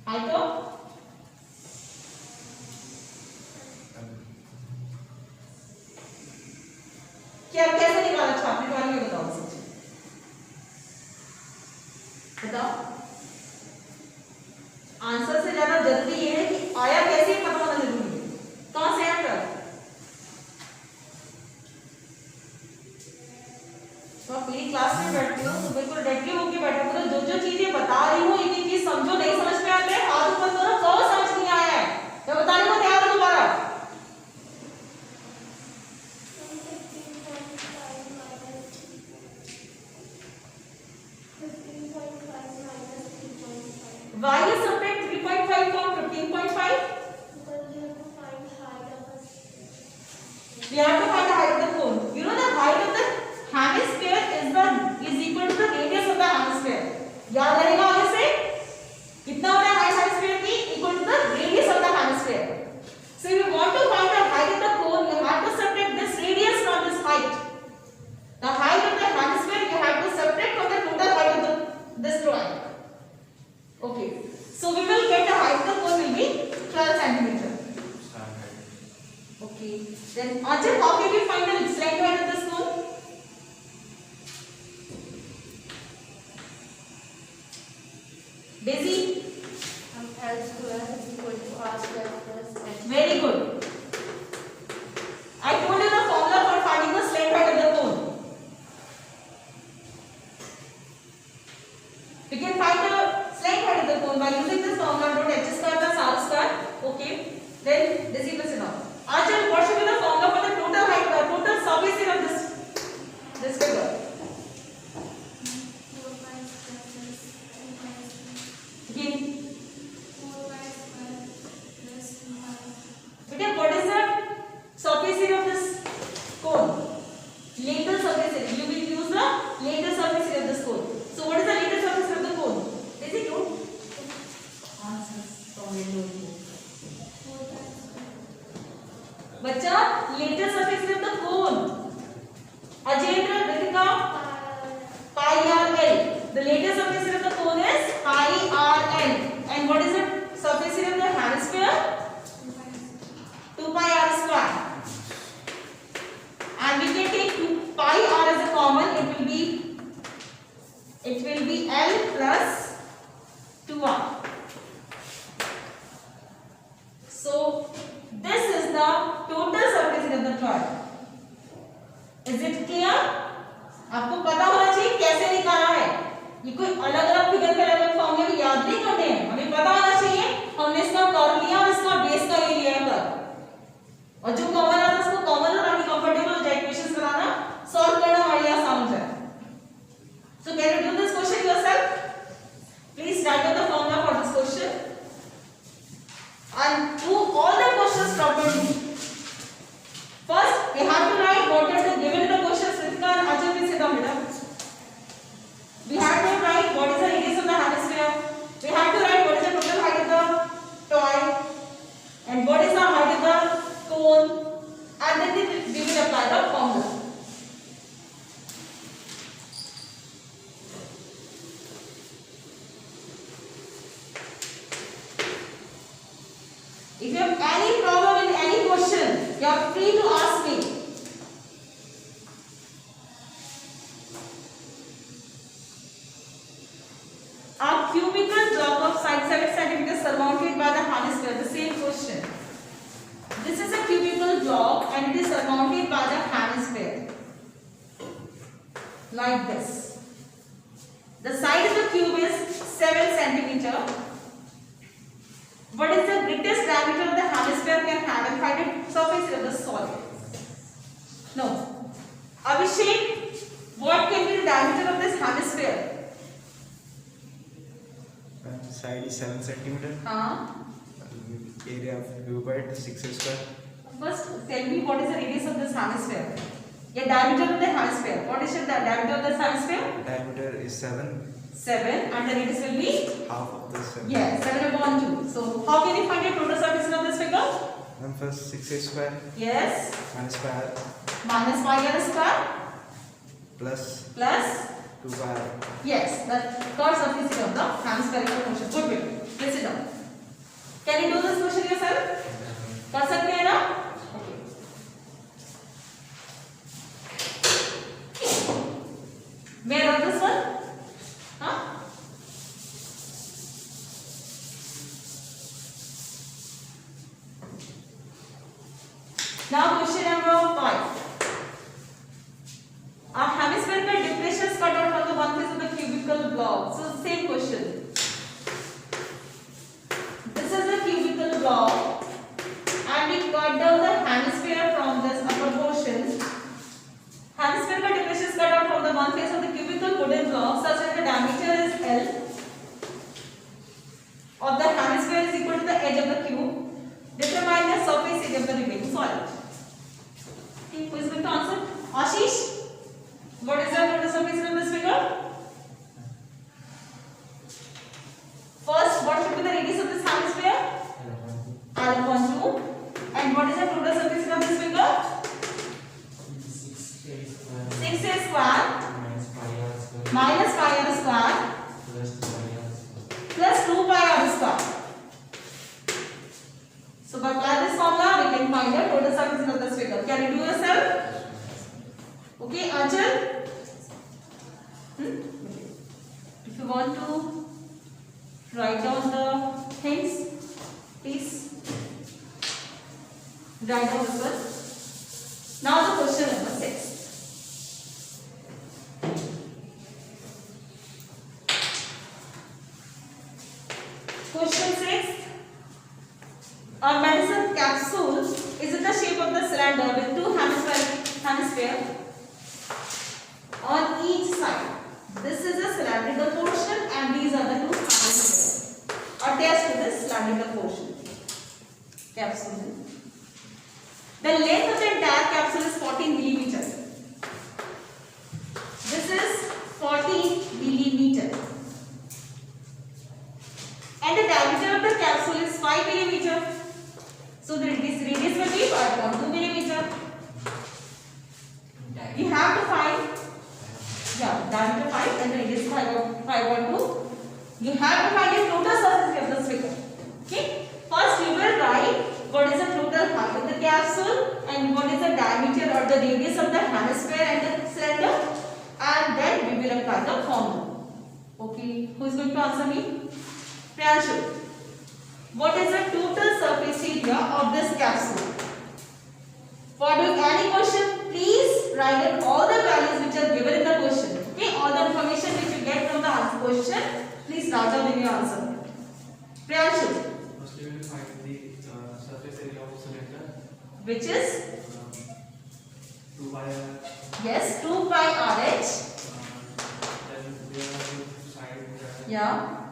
height of क्या कैसे निकाला छात्र वाले में बताओ मुझे बताओ answer से ज्यादा जरूरी ये है कि आया कैसे पता होना जरूरी है कहां से आया कर तो आप मेरी क्लास में बैठते हो तो बिल्कुल डायरेक्टली होके बैठा करो जो जो चीजें बता रही हूँ एक एक चीज समझो नहीं समझ में आता है हाथ ऊपर करो कहो समझ नहीं आया है मैं बताने को तैयार हूं दोबारा Why you subtract 3.5 from 15.5? We have to find the height of the cone. You know the height of the hemisphere is equal to the radius of the hemisphere. याद रहेगा आगे से कितना होता है height hemisphere की equal to the radius of the hemisphere. So if you want to find the height of the cone, you have to subtract this radius from this height. The height of the hemisphere you have to subtract from the total height of this drawing. Okay, so we will get the height of the cone will be 12 centimeter. Okay, then Achal, how can we find the slant height of this cone? Daisy, L square is equal to R square plus H. very good. I told you the formula for finding the slant height of the cone. We can find the slant height of the cone by using this formula dot h square plus r square. Okay. Then this equals it now. Achal, what should be the formula for the total height, total surface area of this figure? Again. Beta, what is the surface area of this cone? Lateral surface area. You will use the lateral surface area of this cone. So what is the lateral surface area of the cone? Is it two? Answers from window. बच्चा lateral surface area of the cone. Ajendra, Ritika, pi r l. The lateral surface area of the cone is pi r l. And what is the surface area of the hemisphere? 2 pi r square. And we can take 2 pi r as a common. It will be L plus 2r. So this is the total surface area of the drawing. Is it clear? आपको पता होना चाहिए कैसे निकाला है. ये कोई अलग अलग फिगर के अलग अलग फॉर्मूले भी याद नहीं करने हैं. हमें पता होना चाहिए हमने इसका कर्व लिया और इसका बेस का ये लिया कर. और जो कॉमन आता है उसको कॉमन और ताकि कंफर्टेबल हो जाए इक्वेशंस बनाना सॉल्व करना हमारे लिए आसान हो जाए. So can you do this question yourself? Please write down the formula for this question and do all the questions properly. First, we have to write what is the given in the question. Ritika and Achal, please sit down, beta. We have to write what is the radius of the hemisphere. We have to write what is the total height of the toy and what is the height of the cone, and then we will apply the formula. If you have any problem in any question, you are free to ask me. A cubical block of size 7 cm surmounted by the hemisphere. The same question. This is a cubical block and it is surmounted by the hemisphere. Like this. The side of the cube is 7 cm. What is the greatest diameter of the hemisphere can have and find the surface of the solid? No. Abhishek, what can be the diameter of this hemisphere? Side is 7 centimeter. Area of cuboid 6 square. First, tell me what is the radius of this hemisphere? Yeah, diameter of the hemisphere. What is the diameter of this hemisphere? Diameter is 7. 7 and the radius will be? Half of the 7. Yeah, 7/2. So, how can you find the total surface of this figure? And first 6 square Yes. minus pi Minus pi r square plus plus 2 pi r. Yes, the curved surface area of the hemispherical portion. Good, good. Please sit down. Can you do this question yourself? कर सकते हैं ना? Okay. May I run this one? Huh? Now question number 5. A hemispherical depression is cut out from the one face of the cubical block. So same question. This is the cubical block and we cut down the hemisphere from this upper portion. Hemispherical depression is cut out from the one face of the cubical wooden block such that the diameter is L of the hemisphere is equal to the edge of the cube. Determine the surface area of the remaining solid. Okay, who is going to answer? Ashish? What is the total surface area of this figure? First, what should be the radius of this hemisphere? L upon 2. And what is the total surface area of this figure? 6a square minus 5r square plus 2 pi r square. So by applying this formula, we can find the total surface area of this figure. Can you do yourself? Okay, Anchal? If you want to write down the things, please write down this one. Now the question number 6. Question 6. A medicine capsule is in the shape of the cylinder with two hemispheres on each side. This is the cylindrical portion and these are the two hemispheres attached to this cylindrical portion. Capsule. The length of the entire capsule is 14 millimeter. This is 14 millimeter. And the diameter of the capsule is 5 millimeter. So the radius will be 5.2 millimeter. You have to find, diameter 5 and the radius 5.2. You have to find the total surface area of this figure. Okay. First you will write what is the total height of the capsule and what is the diameter or the radius of the hemisphere and the cylinder, and then we will apply the formula. Okay. Who is going to answer me? Priyanshu. What is the total surface area of this capsule? For doing any question, please write down all the values which are given in the question. Okay, all the information which you get from the question, please write down in your answer. Priyanshu. First, we will find the surface area of cylinder, Which is? 2 pi r. Yes, 2 pi RH. Then there are two sides. Yeah.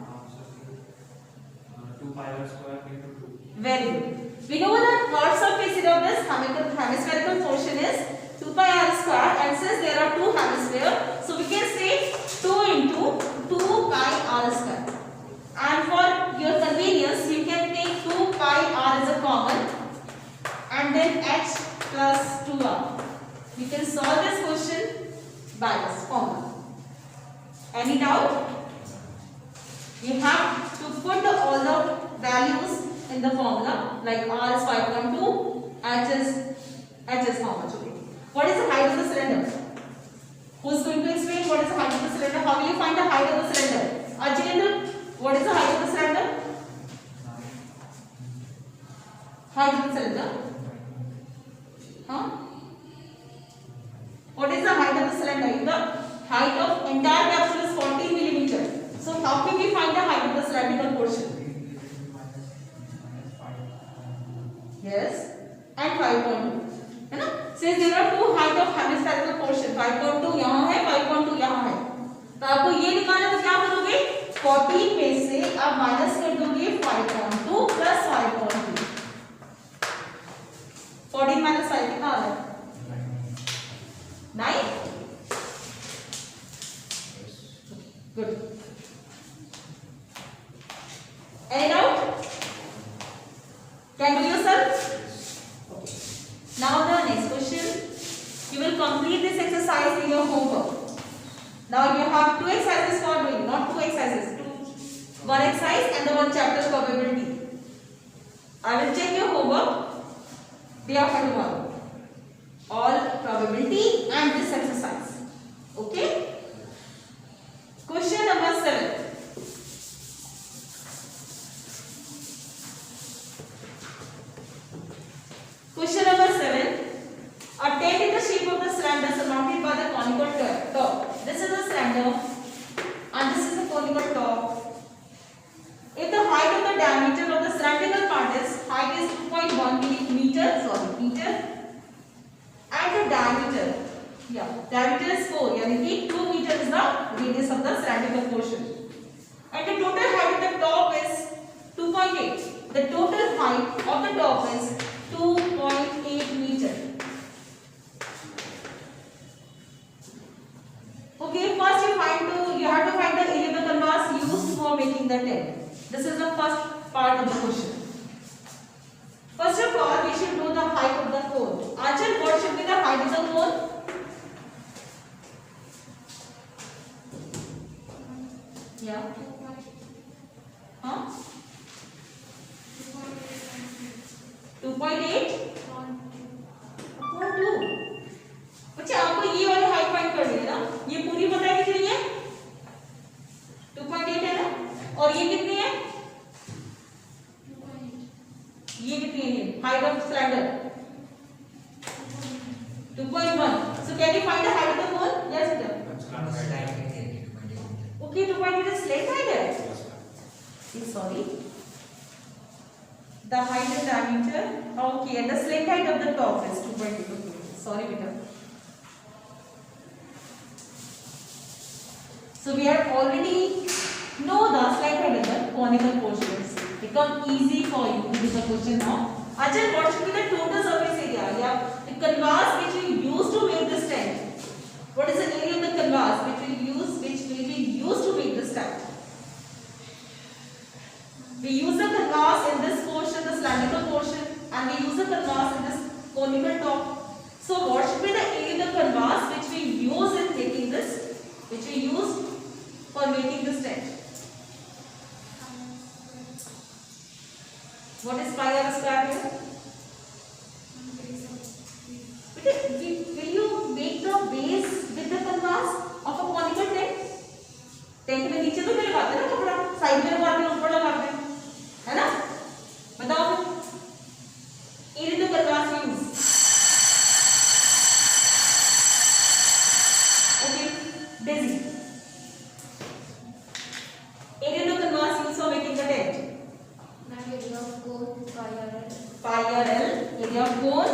2 pi r square into 2. Very good. We know that curved surface area of this hemispherical portion is 2 pi r square, and since there are two hemispheres, so we can say 2 into 2 pi r square. And for your convenience, you can take 2 pi r as a common and then h plus 2r. You can solve this question by this formula. Any doubt? You have to put all the values in the formula, like r is 5.2, h is how much? Okay. What is the height of the cylinder? Who is going to explain what is the height of the cylinder? How will you find the height of the cylinder? Ajayendra, what is the height of the cylinder? Height of the cylinder? Huh? What is the height of the cylinder? The height of entire capsule is 14 millimeter. So how can we find the height of the cylindrical portion? Yes, and 5.2. है ना? Since there are two height of hemispherical portion, 5.2 यहाँ है, 5.2 यहाँ है. तो आपको ये निकालना तो क्या करोगे? 14 में से आप माइनस कर दोगे 5.2 प्लस 5.2. 14 माइनस 5 कितना आ रहा है? 9. Good. Any doubt? Can do yourself? Okay. Now the next question. You will complete this exercise in your homework. Now you have two exercises for doing, not two exercises, one exercise and the one chapter probability. I will check your homework day after tomorrow. All probability and this exercise. Okay? Question number 7. Question number 7. A tent in the shape of the cylinder surmounted by the conical top. This is the cylinder and this is the conical top. If the height of the diameter of the cylindrical part is height is 2.1 meter, and the diameter is 4, yani ki 2 meter is the radius of the cylindrical portion, and the total height of the top is 2.8. The total height of the top is 2.8 meter. Okay, first you have to find the area of the canvas used for making the tent. This is the first part of the question. First of all, we should know the height of the cone. Achal, what should be the height of the cone? Yeah. Huh? 2.8 upon 2. बच्चे आपको ये वाली height find करनी है ना, ये पूरी पता है कितनी है? 2.8 है ना, और ये कितनी है? ये कितनी है? Height of cylinder 2.1. So can you find the height of the cone? Yes, sir. Okay, 2.8 is slate height है. Sorry. The height and diameter. Okay, and the slate height of the top is 2.8. Sorry, beta. So we have already know the slate height of the conical portions. Become easy for you to do the question now. Ajay, what should be the total surface area? Yeah, the canvas which we use to make this tent. What is the area of the canvas which will be used to make this tent? We use the canvas in this portion, the cylindrical portion, and we use the canvas in this conical top. So what should be the area of the canvas which we use in making this, which we use for making this tent? What is pi r square here? Will you make the base with the canvas of a conical tent? Tent में नीचे तो क्या लगाते हैं ना कपड़ा, side में लगाते हैं, ऊपर लगाते हैं, है ना? बताओ फिर area to canvas use. Okay, Daisy. Area to canvas use for making the tent. Area of cone pi r l. Pi r l, area of cone